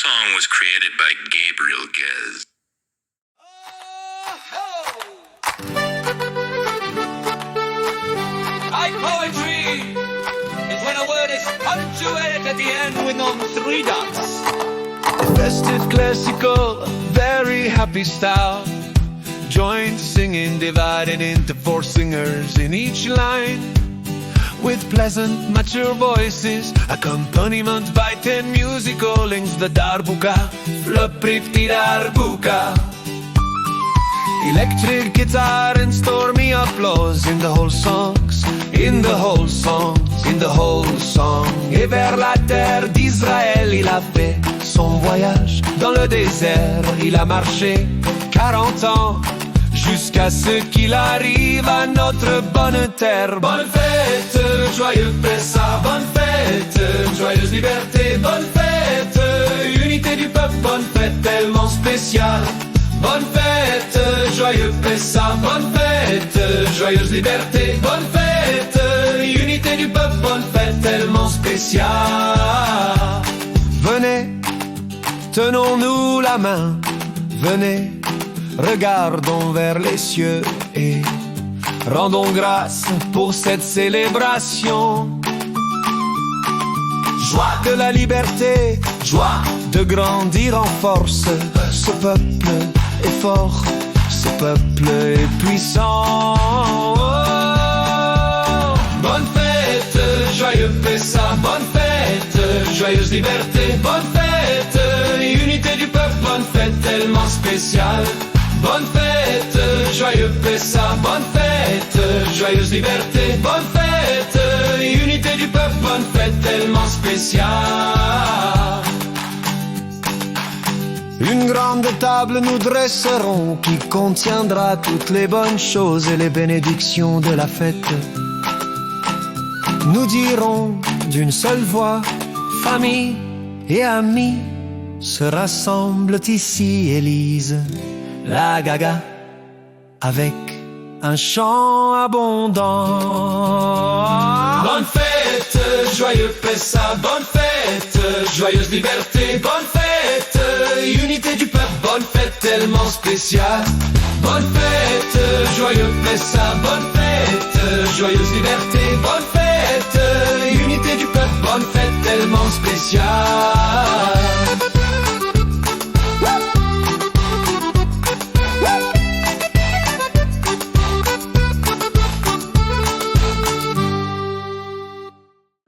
song was created by Gabriel Guez. High poetry is when a word is punctuated at the end with no three dots. Festive, classical, very happy style. Joined singing, divided into 4 singers in each line. With pleasant, mature voices, accompaniment by 10 musical links. The darbuka, fluprifti darbuka. Electric guitar and stormy applause in the whole songs, in the whole songs, in the whole song. Et vers la terre d'Israël, il a fait son voyage. Dans le désert, il a marché 40 ans, jusqu'à ce qu'il arrive à notre bonne terre. Bonne fête, joyeux Pessah, bonne fête, joyeuse liberté, bonne fête, unité du peuple, bonne fête tellement spéciale. Bonne fête, joyeux Pessah, bonne fête, joyeuse liberté, bonne fête, unité du peuple, bonne fête tellement spéciale. Venez, tenons-nous la main, venez, regardons vers les cieux et rendons grâce pour cette célébration. Joie de la liberté, joie de grandir en force. Ce peuple est fort, ce peuple est puissant. Bonne fête, joyeux Pessah, bonne fête, joyeuse liberté, bonne fête, unité du peuple, bonne fête tellement spéciale. Bonne fête, joyeux Pessah, bonne fête, joyeuse liberté, bonne fête, unité du peuple, bonne fête tellement spéciale. Une grande table nous dresserons qui contiendra toutes les bonnes choses et les bénédictions de la fête. Nous dirons d'une seule voix, famille et amis se rassemblent ici, Élise, la gaga, avec un chant abondant. Bonne fête, joyeux Pessah, bonne fête, joyeuse liberté, bonne fête, unité du peuple, bonne fête tellement spéciale. Bonne fête, joyeux Pessah, bonne fête, joyeuse liberté, bonne fête, unité du peuple, bonne fête tellement spéciale.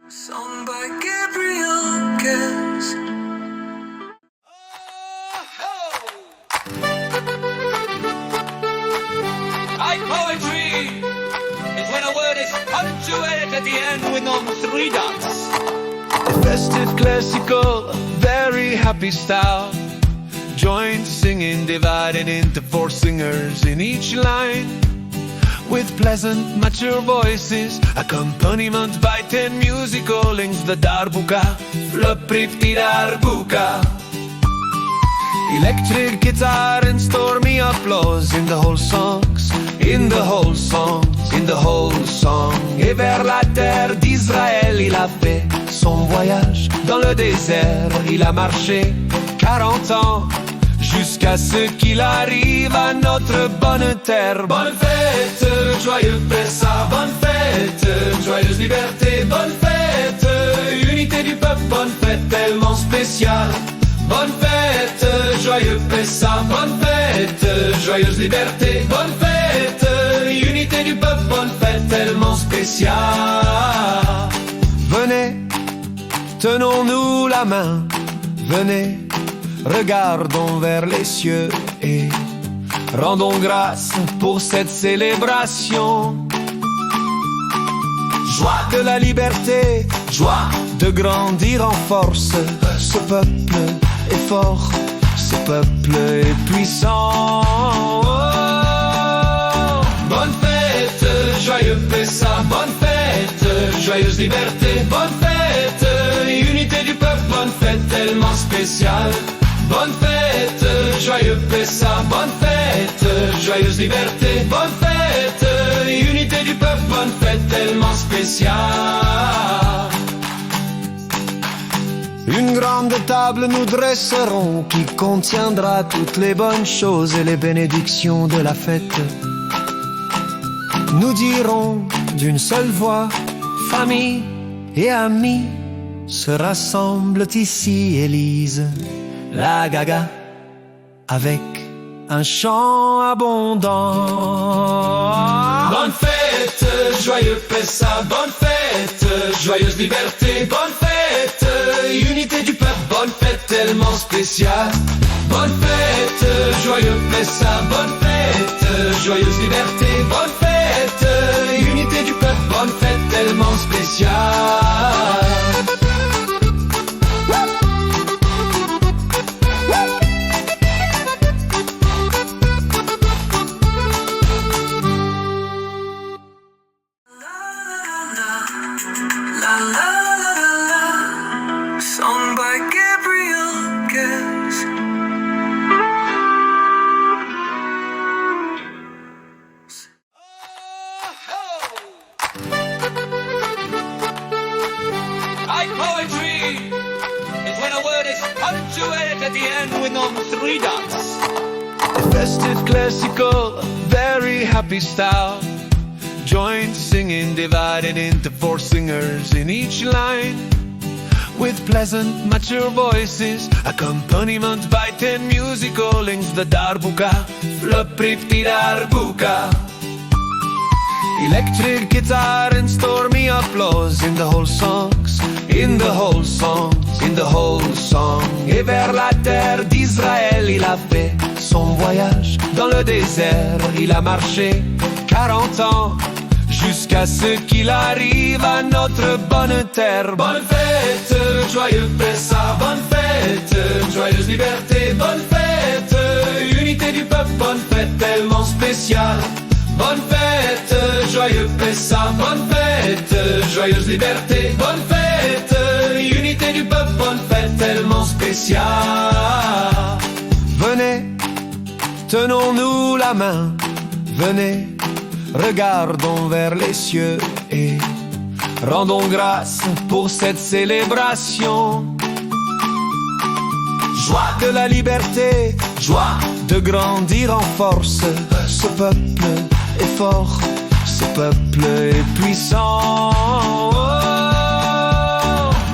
Song by Gabriel Guez. High poetry is when a word is punctuated at the end with no three dots. Festive, classical, very happy style. Joined singing, divided into 4 singers in each line. With pleasant, mature voices, accompaniment by 10 musical links. The darbuka, fluprifti darbuka. Electric guitar and stormy applause in the whole songs, in the whole songs, in the whole song. Et vers la terre d'Israël, il a fait son voyage. Dans le désert, il a marché 40 ans, jusqu'à ce qu'il arrive à notre bonne terre. Bonne fête, joyeux Pessah, bonne fête, joyeuse liberté, bonne fête, unité du peuple, bonne fête tellement spéciale. Bonne fête, joyeux Pessah, bonne fête, joyeuse liberté, bonne fête, unité du peuple, bonne fête tellement spéciale. Venez, tenons-nous la main, venez, regardons vers les cieux et rendons grâce pour cette célébration. Joie de la liberté, joie de grandir en force. Ce peuple est fort, ce peuple est puissant. Bonne fête, joyeux Pessah, bonne fête, joyeuse liberté, bonne fête, unité du peuple, bonne fête tellement spéciale. Bonne fête, joyeux Pessah, bonne fête, joyeuse liberté, bonne fête, unité du peuple, bonne fête tellement spéciale. Une grande table nous dresserons qui contiendra toutes les bonnes choses et les bénédictions de la fête. Nous dirons d'une seule voix, famille et amis se rassemblent ici, Élise, la gaga, avec un chant abondant. Bonne fête, joyeux Pessa, bonne fête, joyeuse liberté, bonne fête, unité du peuple, bonne fête tellement spéciale. Bonne fête, joyeux Pessa, bonne fête, joyeuse liberté, bonne fête, unité du peuple, bonne fête tellement spéciale. Song by Gabriel Guess. High poetry is when a word is punctuated at the end with no three dots. Festive, classical, very happy style. Joint singing divided into 4 singers in each line, with pleasant, mature voices, accompaniment by 10 musical links. The darbuka, fluprifti darbuka. Electric guitar and stormy applause in the whole songs, in the whole songs, in the whole song. Et vers la terre d'Israël il a fait son voyage. Dans le désert il a marché 40 ans, jusqu'à ce qu'il arrive à notre bonne terre. Bonne fête, joyeux Pessa, bonne fête, joyeuse liberté, bonne fête, unité du peuple, bonne fête tellement spéciale. Bonne fête, joyeux Pessa, bonne fête, joyeuse liberté, bonne fête, unité du peuple, bonne fête tellement spéciale. Venez, tenons-nous la main, venez, regardons vers les cieux et rendons grâce pour cette célébration. Joie de la liberté, joie de grandir en force. Ce peuple est fort, ce peuple est puissant.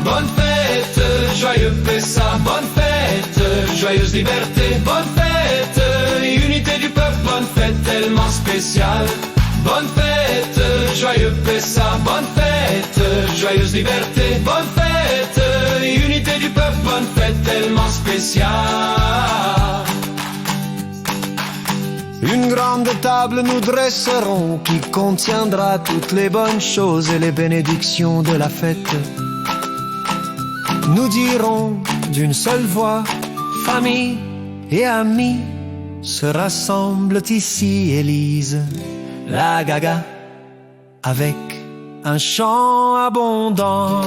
Bonne fête, joyeux Pessa, bonne fête, joyeuse liberté, bonne fête, unité du peuple, bonne fête tellement spéciale. Bonne fête, joyeux Pessa, bonne fête, joyeuse liberté, bonne fête, unité du peuple, bonne fête tellement spéciale. Une grande table nous dresserons qui contiendra toutes les bonnes choses et les bénédictions de la fête. Nous dirons d'une seule voix, famille et amis se rassemblent ici, Élise, la gaga, avec un chant abondant.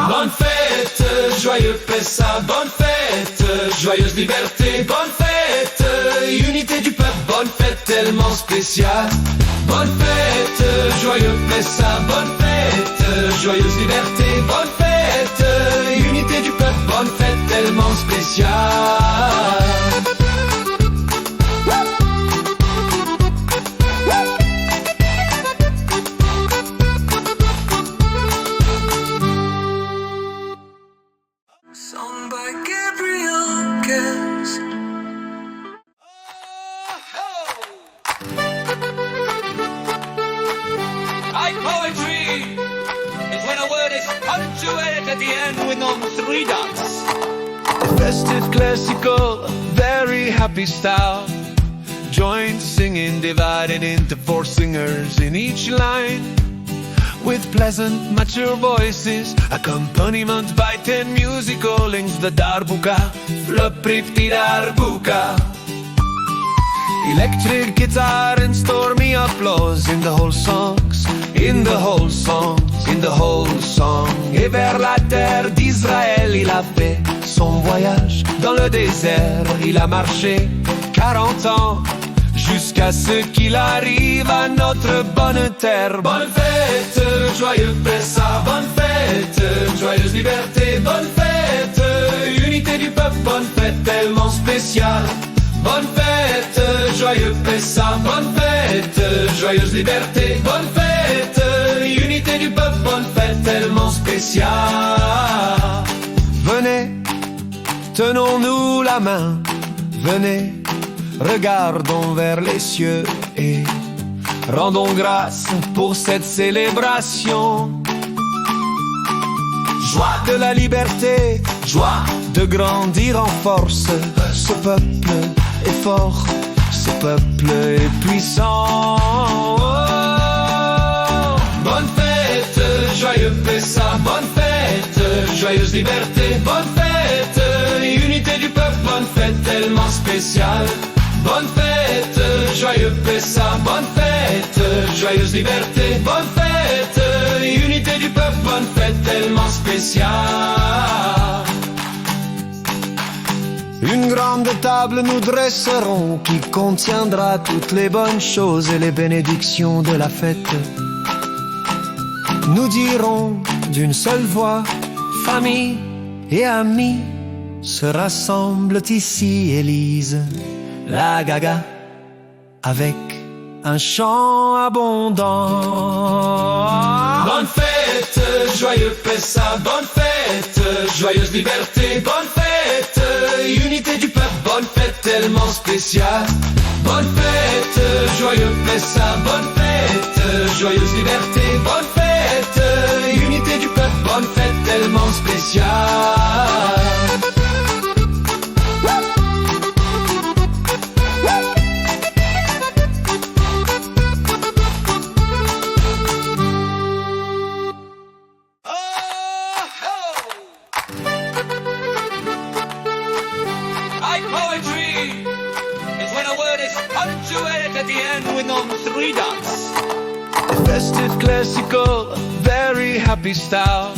Bonne fête, joyeux Pessa, bonne fête, joyeuse liberté, bonne fête, unité du peuple, bonne fête tellement spéciale. Bonne fête, joyeux Pessa, bonne fête, joyeuse liberté, bonne fête, unité du peuple, bonne fête tellement spéciale. Song by Gabriel Guess. High poetry is when a word is punctuated at the end with no three dots. Festive, classical, very happy style. Joint singing divided into 4 singers in each line, with pleasant, mature voices, accompaniment by 10 musical links. The darbuka, fluprifti darbuka. Electric guitar and stormy applause in the whole songs, in the whole songs, in the whole song. Et vers la terre d'Israël il a fait son voyage. Dans le désert il a marché 40 ans, jusqu'à ce qu'il arrive à notre bonne terre. Bonne fête, joyeux Pessa, bonne fête, joyeuse liberté, bonne fête, unité du peuple, bonne fête tellement spéciale. Bonne fête, joyeux Pessa, bonne fête, joyeuse liberté, bonne fête, unité du peuple, bonne fête tellement spéciale. Venez, tenons-nous la main, venez, regardons vers les cieux et rendons grâce pour cette célébration. Joie de la liberté, joie de grandir en force. Ce peuple est fort, ce peuple est puissant. Bonne fête, joyeux Pessa, bonne fête, joyeuse liberté, bonne fête, unité du peuple, bonne fête tellement spéciale. Bonne fête, joyeux Pessa, bonne fête, joyeuse liberté, bonne fête, unité du peuple, bonne fête tellement spéciale. Une grande table nous dresserons qui contiendra toutes les bonnes choses et les bénédictions de la fête. Nous dirons d'une seule voix, famille et amis se rassemblent ici, Élise, la gaga, avec un chant abondant. Bonne fête, joyeux Pessa, bonne fête, joyeuse liberté, bonne fête, unité du peuple, bonne fête tellement spéciale. Bonne fête, joyeux Pessa, bonne fête, joyeuse liberté, bonne fête, unité du peuple, bonne fête tellement spéciale. Poetry is when a word is punctuated at the end with no three dots. A festive classical, very happy style.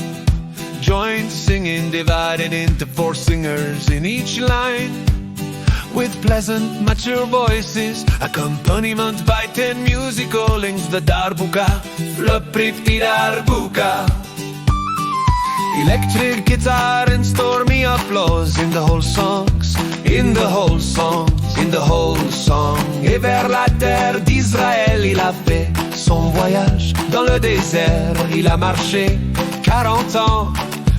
Joint singing divided into 4 singers in each line. With pleasant mature voices, accompaniment by 10 musicalings. The darbuka, fluprifti darbuka. Electric guitar and stormy applause in the whole songs, in the whole songs, in the whole song. Et vers la terre d'Israël il a fait son voyage. Dans le désert il a marché 40 ans,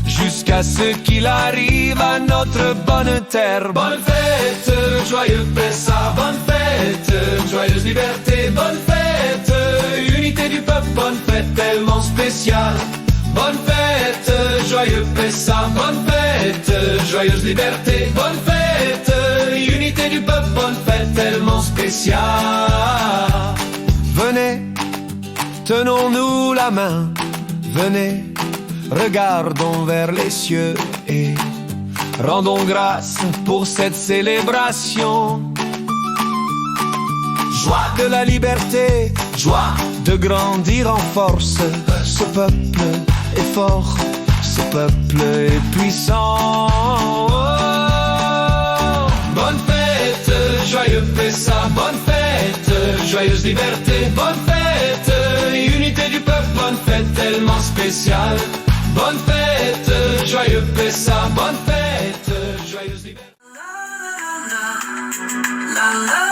jusqu'à ce qu'il arrive à notre bonne terre. Bonne fête, joyeux Pessa, bonne fête, joyeuse liberté, bonne fête, unité du peuple, bonne fête tellement spéciale. Bonne fête, joyeux Pessa, bonne fête, joyeuse liberté, bonne fête, unité du peuple, bonne fête tellement spéciale. Venez, tenons-nous la main, venez, regardons vers les cieux et rendons grâce pour cette célébration. Joie de la liberté, joie de grandir en force. Ce peuple est fort, ce peuple est puissant. Bonne fête, joyeux Pessa, bonne fête, joyeuse liberté, bonne fête, unité du peuple, bonne fête tellement spéciale. Bonne fête, joyeux Pessa, bonne fête, joyeuse liberté. La la